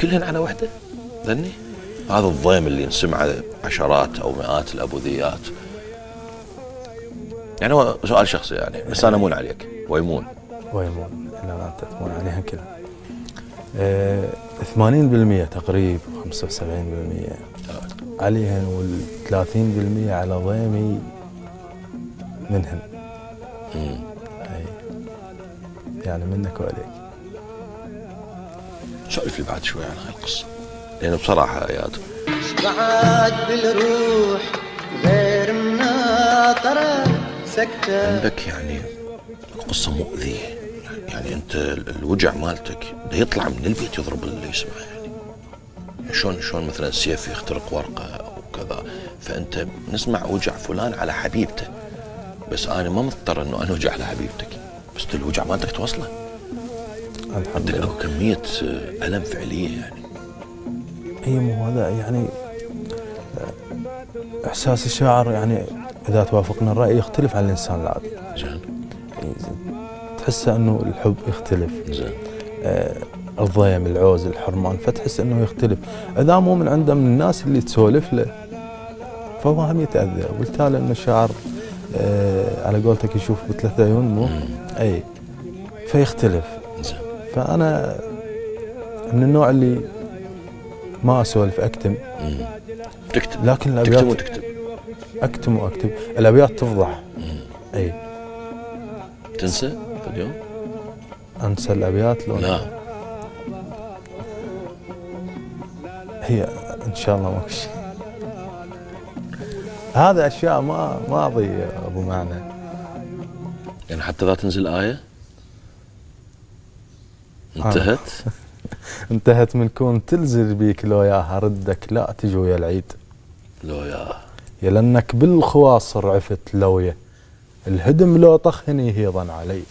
كلهن على وحده ذني. هذا الضيم اللي نسمع عشرات او مئات الابوذيات. يعني هو سؤال شخصي يعني، بس انا امون عليك ويمون الا ما انت تمون عليها كلها. 80% تقريبا 75% عليهن، وال30% على ضيمي منهن. اي يعني منك وعليك. سولف لي بعد شوي عن هاي القصه، لأنه بصراحة اياد بعد بالروح غير مناطرة سكتة. عندك يعني قصة مؤذية، يعني أنت الوجع مالتك ده يطلع من البيت يضرب اللي يسمعه. يعني شلون مثلا السيف يخترق ورقة أو كذا، فأنت نسمع وجع فلان على حبيبته، بس أنا ما مضطر إنه أنا وجع على حبيبتك، بس الوجع مالتك توصله. عندك أكو كمية ألم فعلية يعني. اي مو هذا يعني احساس الشاعر، يعني اذا توافقنا الراي يختلف عن الانسان العادي. زين. تحس انه الحب يختلف. زين. الضيم، العوز، الحرمان، فتحس انه يختلف. اذا مو من عنده من الناس اللي تسولف له فهو هم يتاذى، وبالتالي انه الشاعر على قولتك يشوف بثلاث عيون، مو اي فيختلف. زين. فانا من النوع اللي ما اسولف، اكتم. تكتب، لكن الابيات تكتم وتكتب. اكتم واكتب، الابيات تفضح. اي تنسى في اليوم؟ انسى الابيات لو لا، هي ان شاء الله ماكو شيء. هذا اشياء ما اضيع ابو معنى. يعني حتى إذا تنزل آية انتهت. انتهت من كون تلزل بيك لو ياها ردك لا تجو يا العيد. لو يا لانك بالخواصر عفت لويه الهدم لو طخني هيضا علي.